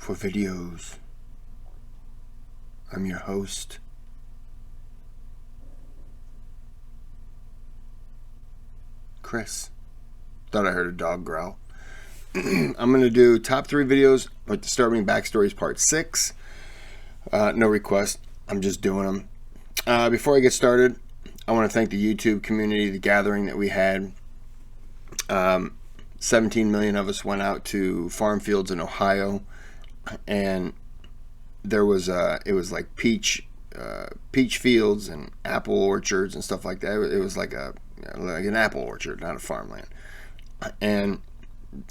for videos. I'm your host, Kris. Thought I heard a dog growl. I'm going to do top 3 videos with the Disturbing Backstories Part 6. No request. I'm just doing them. Before I get started, I want to thank the YouTube community, the gathering that we had. 17 million of us went out to farm fields in Ohio, and there was it was like peach fields and apple orchards and stuff like that. It was like an apple orchard, not a farmland. And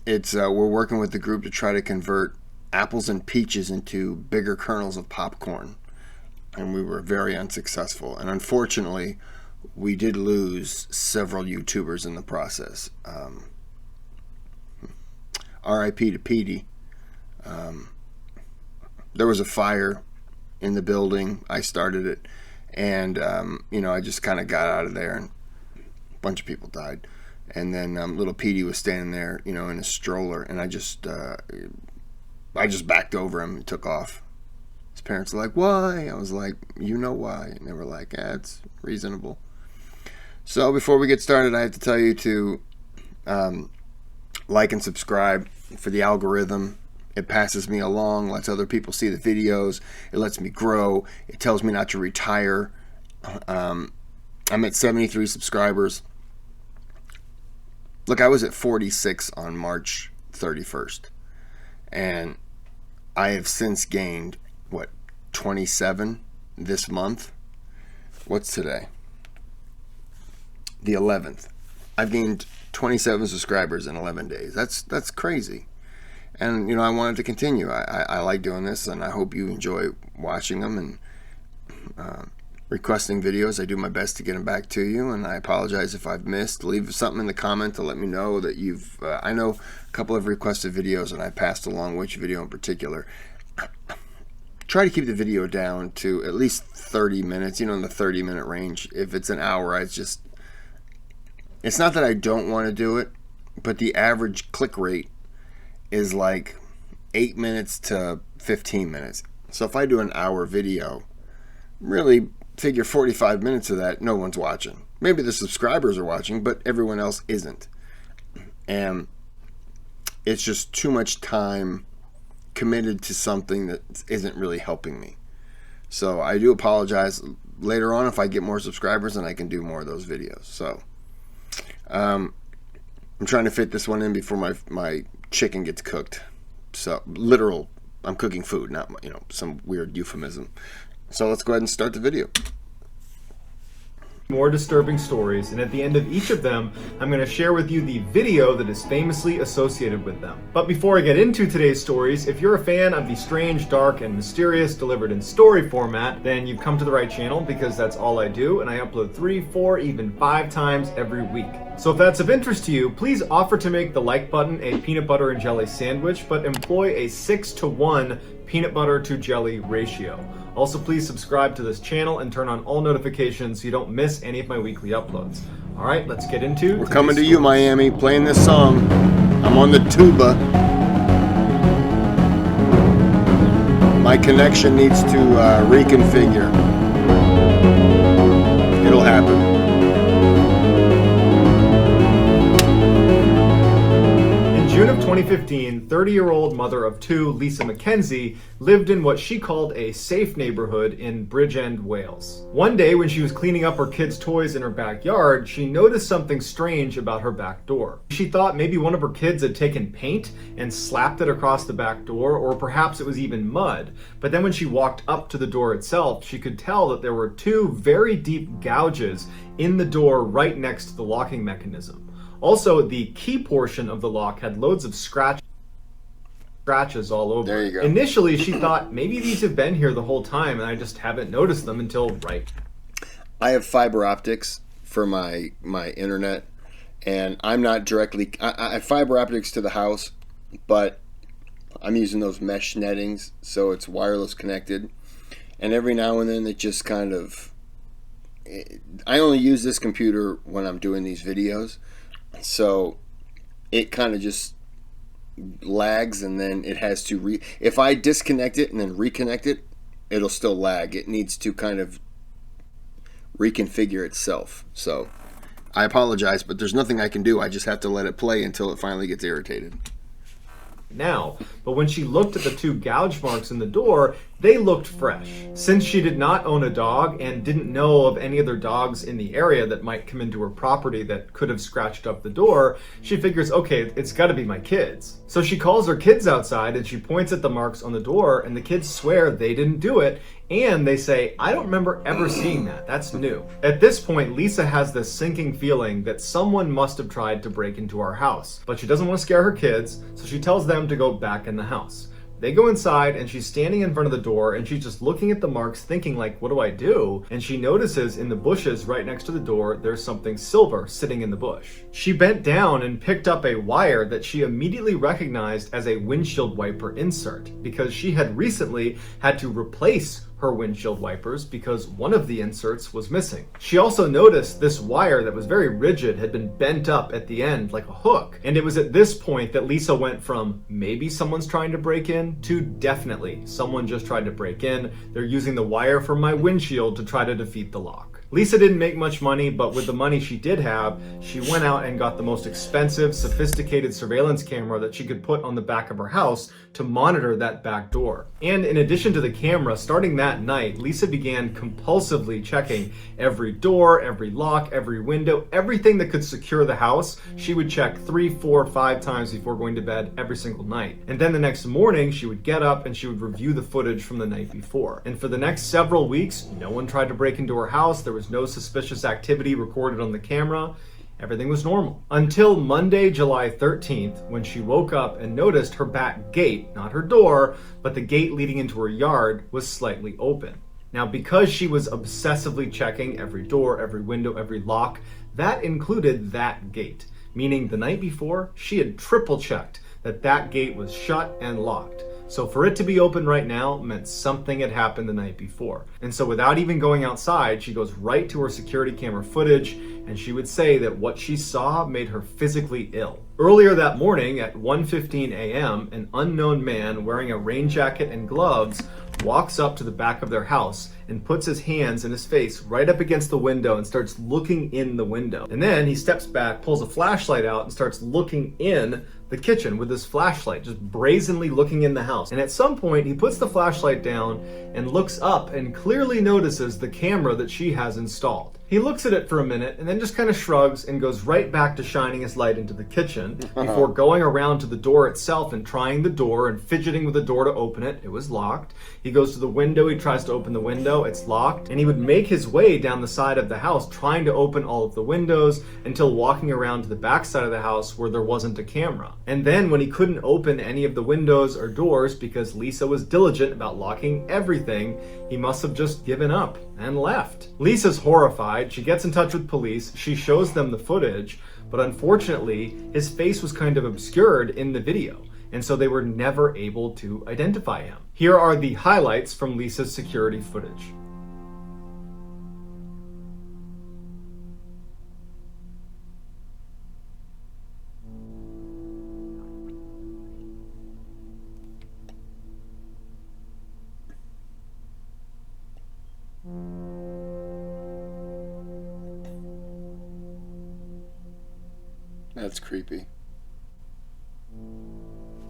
it's we're working with the group to try to convert apples and peaches into bigger kernels of popcorn, and we were very unsuccessful. And unfortunately, we did lose several YouTubers in the process. R.I.P. to Petey. There was a fire in the building. I started it, and I just kind of got out of there, and a bunch of people died. And then little Petey was standing there, in a stroller, and I just backed over him and took off. His parents were like, "Why?" I was like, "You know why?" And they were like, "It's reasonable." So before we get started, I have to tell you to like and subscribe for the algorithm. It passes me along, lets other people see the videos. It lets me grow. It tells me not to retire. I'm at 73 subscribers. Look, I was at 46 on March 31st. And I have since gained, 27 this month? What's today? The 11th. I've gained 27 subscribers in 11 days. That's crazy. And, I wanted to continue. I like doing this, and I hope you enjoy watching them and requesting videos. I do my best to get them back to you, and I apologize if I've missed. Leave something in the comment to let me know that you've... I know a couple of requested videos, and I passed along which video in particular. Try to keep the video down to at least 30 minutes, in the 30-minute range. If it's an hour, it's not that I don't want to do it, but the average click rate is like 8 minutes to 15 minutes. So if I do an hour video, really figure 45 minutes of that, no one's watching. Maybe the subscribers are watching, but everyone else isn't. And it's just too much time committed to something that isn't really helping me. So I do apologize. Later on, if I get more subscribers, then I can do more of those videos. So I'm trying to fit this one in before my chicken gets cooked. So literal, I'm cooking food, not some weird euphemism. So let's go ahead and start the video. More disturbing stories, and at the end of each of them, I'm going to share with you the video that is famously associated with them. But before I get into today's stories, if you're a fan of the strange, dark, and mysterious delivered in story format, then you've come to the right channel, because that's all I do, and I upload 3, 4, even 5 times every week. So if that's of interest to you, please offer to make the like button a peanut butter and jelly sandwich, but employ a 6-to-1 peanut butter to jelly ratio. Also, please subscribe to this channel and turn on all notifications so you don't miss any of my weekly uploads. All right, let's get into... We're coming to you, Miami, playing this song. I'm on the tuba. My connection needs to reconfigure. It'll happen. In June of 2015, 30-year-old mother of 2, Lisa McKenzie, lived in what she called a safe neighborhood in Bridgend, Wales. One day, when she was cleaning up her kids' toys in her backyard, she noticed something strange about her back door. She thought maybe one of her kids had taken paint and slapped it across the back door, or perhaps it was even mud. But then when she walked up to the door itself, she could tell that there were 2 very deep gouges in the door right next to the locking mechanism. Also, the key portion of the lock had loads of scratches all over. There you go. Initially, she thought maybe these have been here the whole time and I just haven't noticed them until right. I have fiber optics for my internet, and I'm not directly... I have fiber optics to the house, but I'm using those mesh nettings, so it's wireless connected. And every now and then it just kind of... I only use this computer when I'm doing these videos, so it kind of just lags, and then it has to if I disconnect it and then reconnect it, it'll still lag. It needs to kind of reconfigure itself. So I apologize, but there's nothing I can do. I just have to let it play until it finally gets irritated. Now, but when she looked at the 2 gouge marks in the door, they looked fresh. Since she did not own a dog and didn't know of any other dogs in the area that might come into her property that could have scratched up the door, she figures, okay, it's got to be my kids. So she calls her kids outside and she points at the marks on the door, and the kids swear they didn't do it, and they say, I don't remember ever seeing that. That's new. At this point, Lisa has this sinking feeling that someone must have tried to break into our house, but she doesn't want to scare her kids, so she tells them to go back in the house. They go inside and she's standing in front of the door and she's just looking at the marks thinking like, what do I do? And she notices in the bushes right next to the door, there's something silver sitting in the bush. She bent down and picked up a wire that she immediately recognized as a windshield wiper insert because she had recently had to replace her windshield wipers because one of the inserts was missing. She also noticed this wire that was very rigid had been bent up at the end like a hook. And it was at this point that Lisa went from maybe someone's trying to break in to definitely someone just tried to break in. They're using the wire from my windshield to try to defeat the lock. Lisa didn't make much money, but with the money she did have, she went out and got the most expensive, sophisticated surveillance camera that she could put on the back of her house to monitor that back door. And in addition to the camera, starting that night, Lisa began compulsively checking every door, every lock, every window, everything that could secure the house. She would check 3, 4, 5 times before going to bed every single night. And then the next morning, she would get up and she would review the footage from the night before. And for the next several weeks, no one tried to break into her house. There was no suspicious activity recorded on the camera. Everything was normal. Until Monday, July 13th, when she woke up and noticed her back gate, not her door, but the gate leading into her yard, was slightly open. Now, because she was obsessively checking every door, every window, every lock, that included that gate. Meaning the night before, she had triple checked that that gate was shut and locked. So for it to be open right now meant something had happened the night before. And so without even going outside, she goes right to her security camera footage, and she would say that what she saw made her physically ill. Earlier that morning at 1:15 a.m., an unknown man wearing a rain jacket and gloves walks up to the back of their house and puts his hands and his face right up against the window and starts looking in the window. And then he steps back, pulls a flashlight out, and starts looking in the kitchen with his flashlight, just brazenly looking in the house. And at some point, he puts the flashlight down and looks up and clearly notices the camera that she has installed. He looks at it for a minute and then just kind of shrugs and goes right back to shining his light into the kitchen before going around to the door itself and trying the door and fidgeting with the door to open it. It was locked. He goes to the window, he tries to open the window, it's locked, and he would make his way down the side of the house trying to open all of the windows until walking around to the back side of the house where there wasn't a camera. And then when he couldn't open any of the windows or doors because Lisa was diligent about locking everything, he must have just given up and left. Lisa's horrified. She gets in touch with police. She shows them the footage, but unfortunately, his face was kind of obscured in the video, and so they were never able to identify him. Here are the highlights from Lisa's security footage. That's creepy.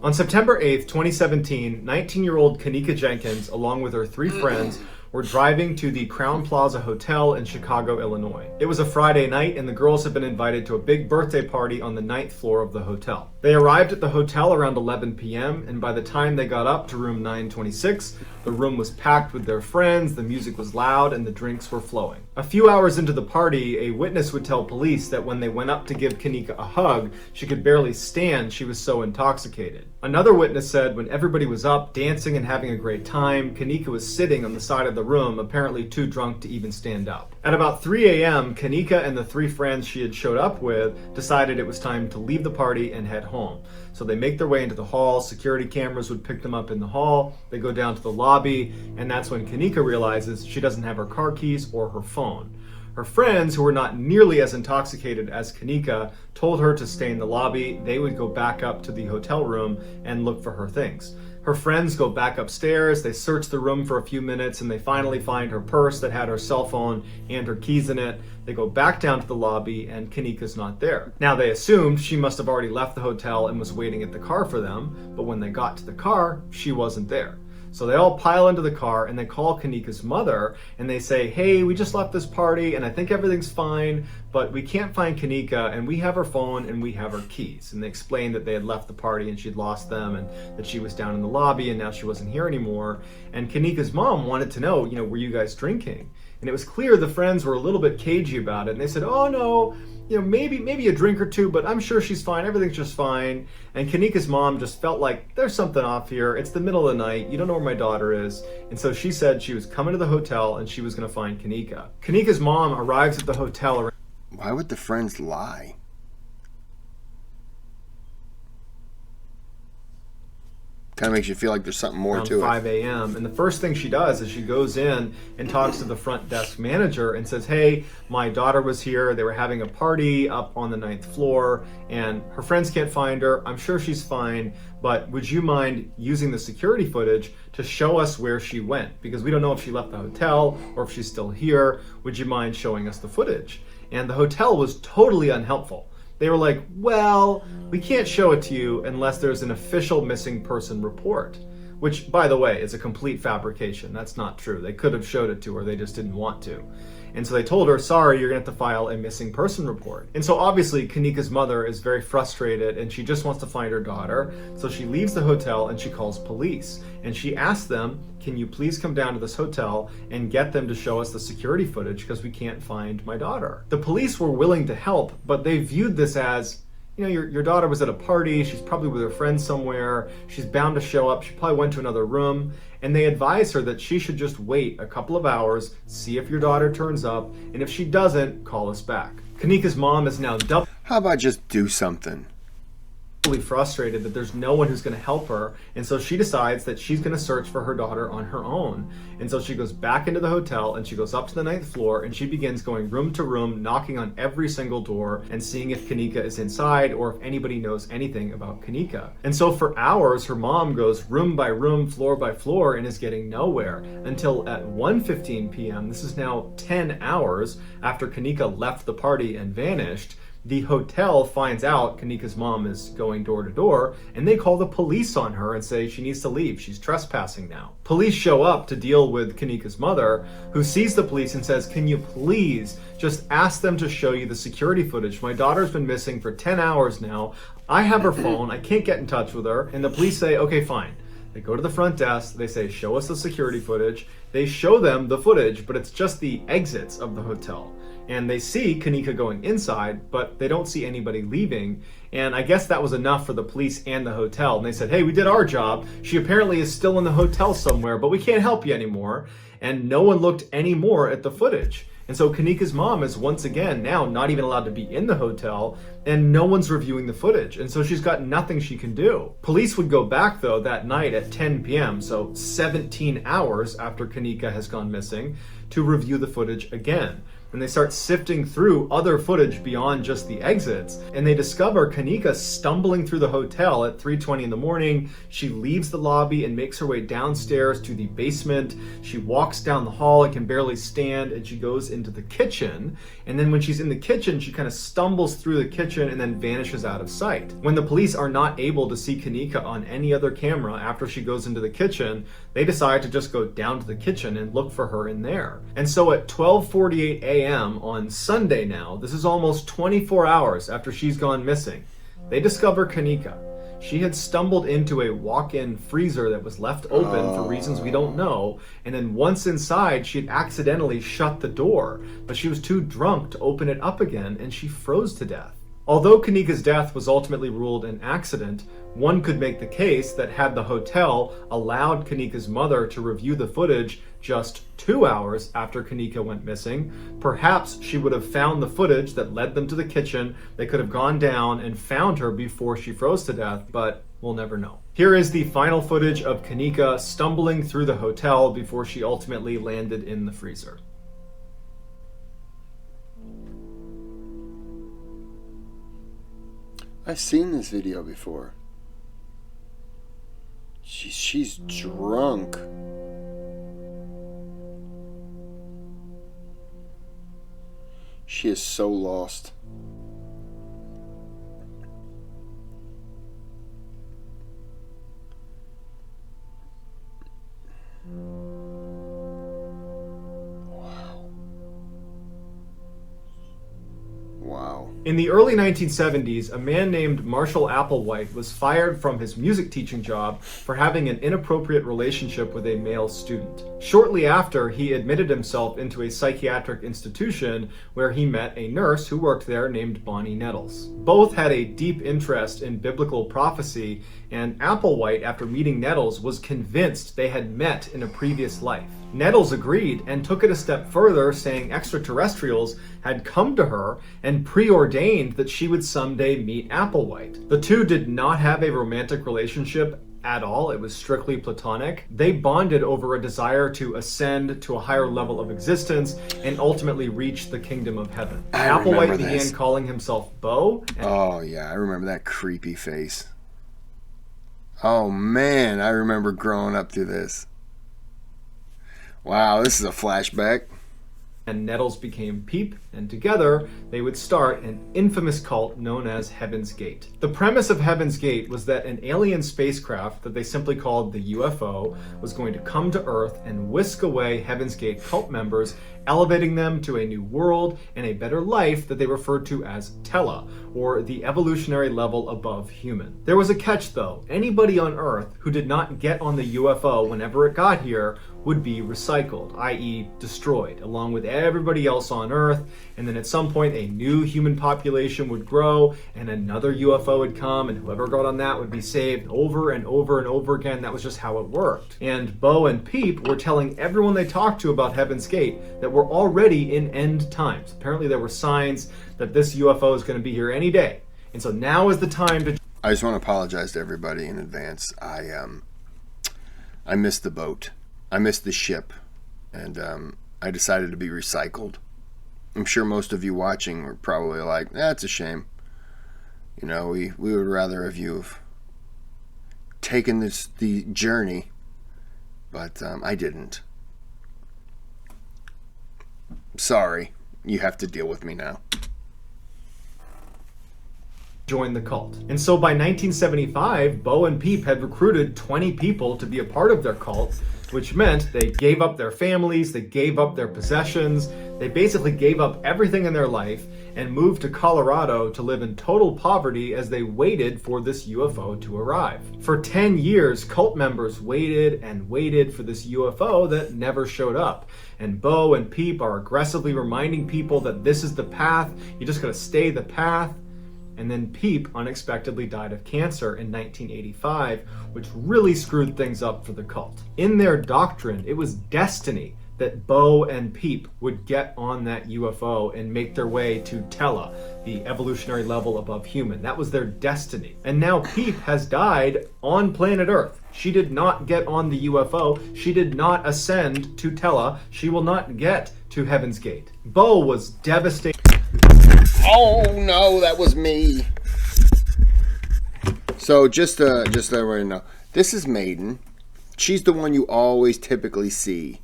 On September 8th, 2017, 19-year-old Kanika Jenkins, along with her 3 friends, were driving to the Crown Plaza Hotel in Chicago, Illinois. It was a Friday night, and the girls had been invited to a big birthday party on the 9th floor of the hotel. They arrived at the hotel around 11 p.m., and by the time they got up to room 926, the room was packed with their friends, the music was loud, and the drinks were flowing. A few hours into the party, a witness would tell police that when they went up to give Kanika a hug, she could barely stand, she was so intoxicated. Another witness said when everybody was up, dancing and having a great time, Kanika was sitting on the side of the room, apparently too drunk to even stand up. At about 3 a.m., Kanika and the 3 friends she had showed up with decided it was time to leave the party and head home. So they make their way into the hall, security cameras would pick them up in the hall, they go down to the lobby, and that's when Kanika realizes she doesn't have her car keys or her phone. Her friends, who were not nearly as intoxicated as Kanika, told her to stay in the lobby. They would go back up to the hotel room and look for her things. Her friends go back upstairs, they search the room for a few minutes, and they finally find her purse that had her cell phone and her keys in it. They go back down to the lobby, and Kanika's not there. Now, they assumed she must have already left the hotel and was waiting at the car for them, but when they got to the car, she wasn't there. So they all pile into the car and they call Kanika's mother and they say, hey, we just left this party and I think everything's fine, but we can't find Kanika and we have her phone and we have her keys. And they explained that they had left the party and she'd lost them and that she was down in the lobby and now she wasn't here anymore. And Kanika's mom wanted to know, were you guys drinking? And it was clear the friends were a little bit cagey about it. And they said, oh no, maybe a drink or two, but I'm sure she's fine. Everything's just fine. And Kanika's mom just felt like there's something off here. It's the middle of the night. You don't know where my daughter is. And so she said she was coming to the hotel and she was going to find Kanika. Kanika's mom arrives at the hotel. Why would the friends lie? Kind of makes you feel like there's something more to it. 5 a.m. And the first thing she does is she goes in and talks to the front desk manager and says, hey, my daughter was here. They were having a party up on the 9th floor and her friends can't find her. I'm sure she's fine, but would you mind using the security footage to show us where she went? Because we don't know if she left the hotel or if she's still here. Would you mind showing us the footage? And the hotel was totally unhelpful. They were like, well, we can't show it to you unless there's an official missing person report, which, by the way, is a complete fabrication. That's not true. They could have showed it to her. They just didn't want to. And so they told her, sorry, you're going to have to file a missing person report. And so obviously Kanika's mother is very frustrated and she just wants to find her daughter. So she leaves the hotel and she calls police. And she asks them, can you please come down to this hotel and get them to show us the security footage because we can't find my daughter. The police were willing to help, but they viewed this as, your daughter was at a party, she's probably with her friends somewhere, she's bound to show up, she probably went to another room, and they advised her that she should just wait a couple of hours, see if your daughter turns up, and if she doesn't, call us back. Kanika's mom is now doubly How about just do something? frustrated that there's no one who's going to help her, and so she decides that she's going to search for her daughter on her own. And so she goes back into the hotel and she goes up to the 9th floor and she begins going room to room, knocking on every single door and seeing if Kanika is inside or if anybody knows anything about Kanika. And so for hours her mom goes room by room, floor by floor, and is getting nowhere until at 1:15 p.m. this is now 10 hours after Kanika left the party and vanished. The hotel finds out Kanika's mom is going door to door, and they call the police on her and say she needs to leave. She's trespassing now. Police show up to deal with Kanika's mother, who sees the police and says, can you please just ask them to show you the security footage? My daughter's been missing for 10 hours now. I have her phone. I can't get in touch with her. And the police say, okay, fine. They go to the front desk. They say, show us the security footage. They show them the footage, but it's just the exits of the hotel. And they see Kanika going inside, but they don't see anybody leaving. And I guess that was enough for the police and the hotel. And they said, hey, we did our job. She apparently is still in the hotel somewhere, but we can't help you anymore. And no one looked anymore at the footage. And so Kanika's mom is once again now not even allowed to be in the hotel, and no one's reviewing the footage. And so she's got nothing she can do. Police would go back though that night at 10 p.m., so 17 hours after Kanika has gone missing, to review the footage again. And they start sifting through other footage beyond just the exits, and they discover Kanika stumbling through the hotel at 3:20 in the morning. She leaves the lobby and makes her way downstairs to the basement. She walks down the hall and can barely stand, and she goes into the kitchen. And then when she's in the kitchen, she kind of stumbles through the kitchen and then vanishes out of sight. When the police are not able to see Kanika on any other camera after she goes into the kitchen, they decide to just go down to the kitchen and look for her in there. And so at 12:48 a.m. on Sunday now, this is almost 24 hours after she's gone missing, they discover Kanika. She had stumbled into a walk-in freezer that was left open for reasons we don't know, and then once inside, she had accidentally shut the door, but she was too drunk to open it up again, and she froze to death. Although Kanika's death was ultimately ruled an accident, one could make the case that had the hotel allowed Kanika's mother to review the footage just 2 hours after Kanika went missing, perhaps she would have found the footage that led them to the kitchen. They could have gone down and found her before she froze to death, but we'll never know. Here is the final footage of Kanika stumbling through the hotel before she ultimately landed in the freezer. I've seen this video before. She's drunk. She is so lost. Wow. In the early 1970s, a man named Marshall Applewhite was fired from his music teaching job for having an inappropriate relationship with a male student. Shortly after, he admitted himself into a psychiatric institution where he met a nurse who worked there named Bonnie Nettles. Both had a deep interest in biblical prophecy, and Applewhite, after meeting Nettles, was convinced they had met in a previous life. Nettles agreed and took it a step further, saying extraterrestrials had come to her and preordained that she would someday meet Applewhite. The two did not have a romantic relationship at all. It was strictly platonic. They bonded over a desire to ascend to a higher level of existence and ultimately reach the kingdom of heaven. Applewhite began calling himself Bo. Oh yeah, I remember that creepy face. Oh man, I remember growing up through this. Wow, this is a flashback. And Nettles became Peep, and together they would start an infamous cult known as Heaven's Gate. The premise of Heaven's Gate was that an alien spacecraft that they simply called the UFO was going to come to Earth and whisk away Heaven's Gate cult members, elevating them to a new world and a better life that they referred to as Tela, or the evolutionary level above human. There was a catch though. Anybody on Earth who did not get on the UFO whenever it got here would be recycled, i.e. destroyed, along with everybody else on Earth, and then at some point a new human population would grow and another UFO would come and whoever got on that would be saved over and over and over again. That was just how it worked. And Bo and Peep were telling everyone they talked to about Heaven's Gate that we're already in end times. Apparently there were signs that this UFO is going to be here any day. And so now is the time to... I just want to apologize to everybody in advance. I missed the boat. I missed the ship, and I decided to be recycled. I'm sure most of you watching were probably like, that's a shame. You know, we would rather have you have taken the journey, but I didn't. Sorry, you have to deal with me now. Join the cult. And so by 1975, Bo and Peep had recruited 20 people to be a part of their cult, which meant they gave up their families, they gave up their possessions, they basically gave up everything in their life and moved to Colorado to live in total poverty as they waited for this UFO to arrive. For 10 years, cult members waited and waited for this UFO that never showed up. And Bo and Peep are aggressively reminding people that this is the path, you just gotta stay the path. And then Peep unexpectedly died of cancer in 1985, which really screwed things up for the cult. In their doctrine, it was destiny that Bo and Peep would get on that UFO and make their way to Tela, the evolutionary level above human. That was their destiny. And now Peep has died on planet Earth. She did not get on the UFO. She did not ascend to Tela. She will not get to Heaven's Gate. Bo was devastated. Oh no, that was me. So just so everybody know, this is Maiden. She's the one you always typically see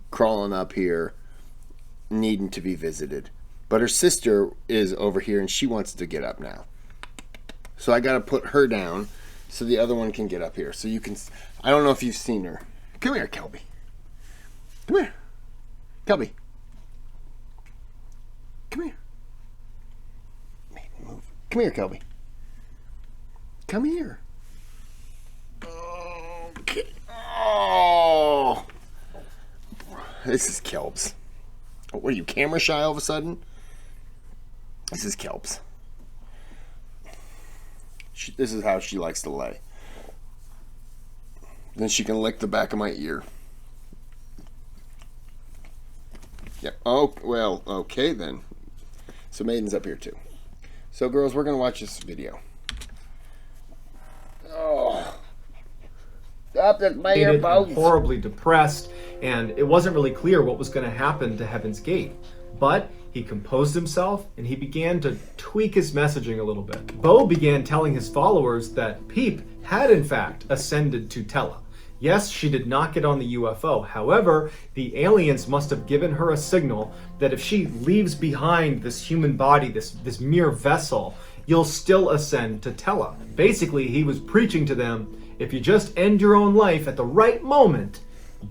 crawling up here, needing to be visited. But her sister is over here and she wants to get up now. So I gotta put her down so the other one can get up here. So you can, I don't know if you've seen her. Come here, Kelby. Come here. Kelby. Come here. Move. Come here, Kelby. Come here. Okay. Oh. This is Kelbs. Oh, what are you, camera shy all of a sudden? This is Kelbs. This is how she likes to lay. Then she can lick the back of my ear. Yeah. Oh, well, okay then. So Maiden's up here too. So girls, we're gonna watch this video. Oh, stop this my earbuds. Horribly depressed, and it wasn't really clear what was going to happen to Heaven's Gate. But He composed himself, and he began to tweak his messaging a little bit. Bo began telling his followers that Peep had in fact ascended to Tela. Yes, she did not get on the UFO. However, the aliens must have given her a signal that if she leaves behind this human body, this mere vessel, you'll still ascend to Tela. Basically, he was preaching to them, if you just end your own life at the right moment,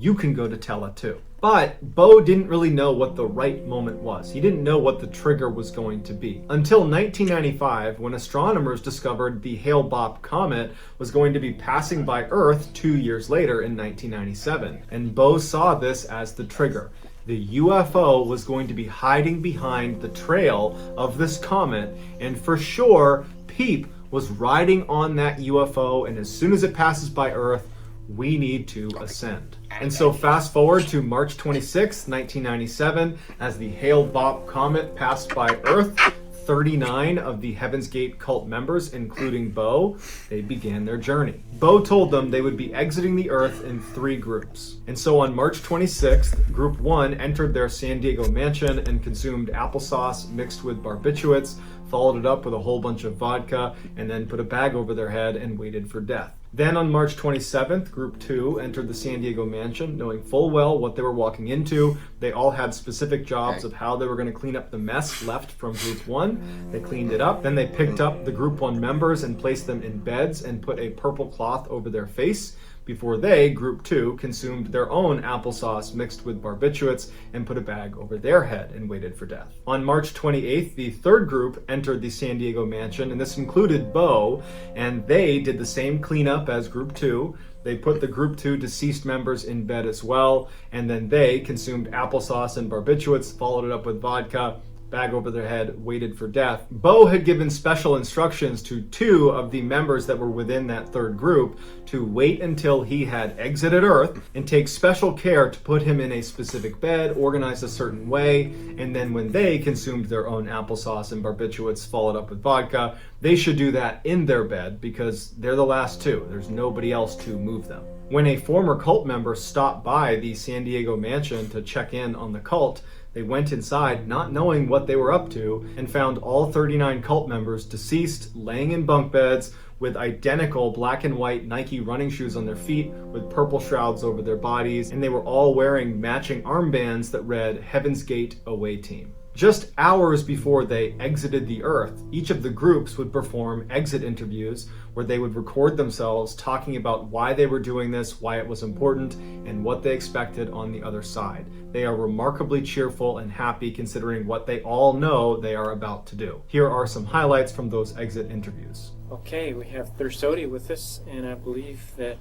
you can go to Tela too. But Bo didn't really know what the right moment was. He didn't know what the trigger was going to be. Until 1995, when astronomers discovered the Hale-Bopp comet was going to be passing by Earth 2 years later in 1997. And Bo saw this as the trigger. The UFO was going to be hiding behind the trail of this comet, and for sure, Peep was riding on that UFO, and as soon as it passes by Earth, we need to ascend. And so fast forward to March 26, 1997, as the Hale-Bopp comet passed by Earth, 39 of the Heaven's Gate cult members, including Bo, they began their journey. Bo told them they would be exiting the Earth in 3 groups. And so on March 26th, Group 1 entered their San Diego mansion and consumed applesauce mixed with barbiturates, followed it up with a whole bunch of vodka, and then put a bag over their head and waited for death. Then on March 27th, Group 2 entered the San Diego mansion, knowing full well what they were walking into. They all had specific jobs of how they were going to clean up the mess left from Group 1. They cleaned it up. Then they picked up the Group 1 members and placed them in beds and put a purple cloth over their face before they, Group 2, consumed their own applesauce mixed with barbiturates and put a bag over their head and waited for death. On March 28th, the third group entered the San Diego mansion, and this included Bo, and they did the same cleanup as Group 2. They put the Group 2 deceased members in bed as well, and then they consumed applesauce and barbiturates, followed it up with vodka, bag over their head, waited for death. Bo had given special instructions to 2 of the members that were within that third group to wait until he had exited Earth and take special care to put him in a specific bed, organized a certain way, and then when they consumed their own applesauce and barbiturates followed up with vodka, they should do that in their bed because they're the last 2. There's nobody else to move them. When a former cult member stopped by the San Diego mansion to check in on the cult, they went inside not knowing what they were up to and found all 39 cult members deceased, laying in bunk beds with identical black and white Nike running shoes on their feet with purple shrouds over their bodies, and they were all wearing matching armbands that read Heaven's Gate Away Team. Just hours before they exited the Earth, each of the groups would perform exit interviews where they would record themselves talking about why they were doing this, why it was important, and what they expected on the other side. They are remarkably cheerful and happy considering what they all know they are about to do. Here are some highlights from those exit interviews. Okay, we have Thirsody with us, and I believe that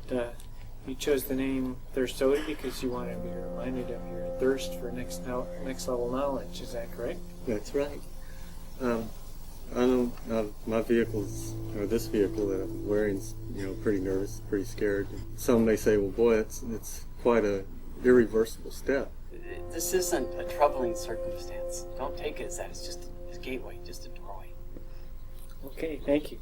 you chose the name Thirsody because you want to be reminded of your thirst for next level knowledge. Is that correct? That's right. I know my vehicle's, or this vehicle that I'm wearing, is, pretty nervous, pretty scared. Some may say, well, boy, it's quite a irreversible step. This isn't a troubling circumstance. Don't take it as that. It's just a gateway, just a doorway. Okay, thank you.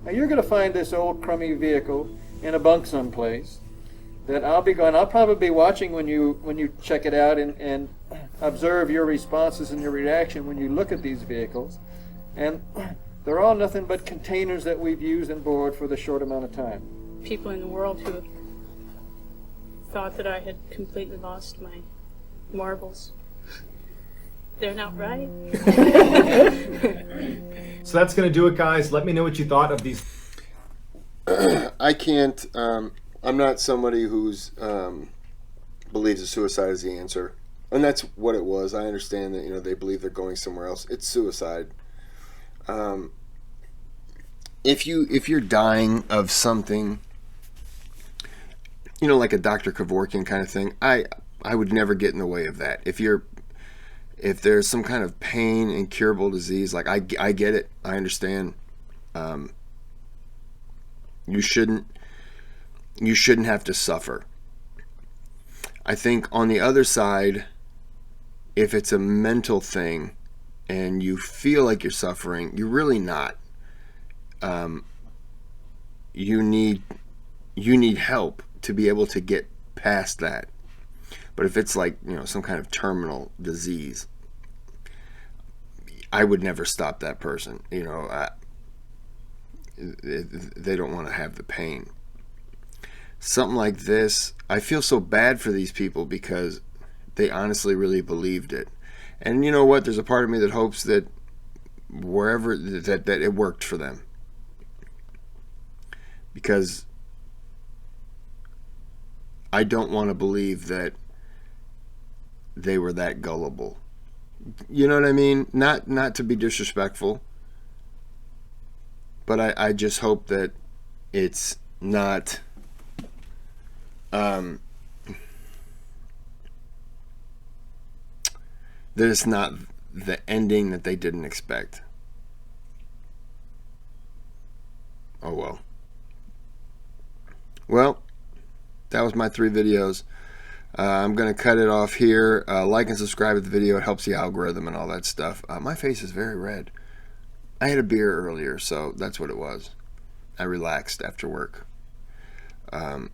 Now you're going to find this old crummy vehicle in a bunk someplace that I'll probably be watching when you check it out and observe your responses and your reaction when you look at these vehicles. And they're all nothing but containers that we've used and borrowed for the short amount of time. People in the world who thought that I had completely lost my marbles. They're not right. So that's going to do it, guys. Let me know what you thought of these. I can't. I'm not somebody who's believes that suicide is the answer, and that's what it was. I understand that they believe they're going somewhere else. It's suicide. If you're dying of something, like a Dr. Kevorkian kind of thing, I would never get in the way of that. If there's some kind of pain, incurable disease, like I get it, I understand. You shouldn't have to suffer. I think on the other side, if it's a mental thing and you feel like you're suffering, you're really not. You need help to be able to get past that. But if it's like, some kind of terminal disease, I would never stop that person. You know, they don't want to have the pain. Something like this, I feel so bad for these people because they honestly really believed it. And you know what? There's a part of me that hopes that wherever that it worked for them, because I don't want to believe that they were that gullible. You know what I mean? Not to be disrespectful, but I just hope that it's not that it's not the ending that they didn't expect. Oh well. Well, that was my 3 videos. I'm going to cut it off here. Like and subscribe to the video. It helps the algorithm and all that stuff. My face is very red. I had a beer earlier, so that's what it was. I relaxed after work. And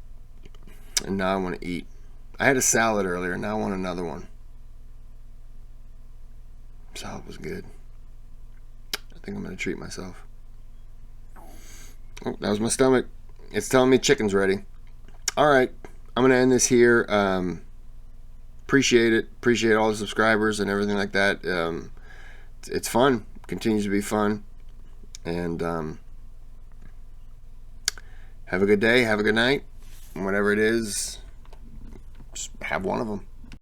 now I want to eat. I had a salad earlier. Now I want another one. Salad was good. I think I'm going to treat myself. Oh, that was my stomach. It's telling me chicken's ready. All right. I'm going to end this here. Appreciate it. Appreciate all the subscribers and everything like that. It's fun. Continues to be fun. And have a good day. Have a good night. Whatever it is, just have one of them.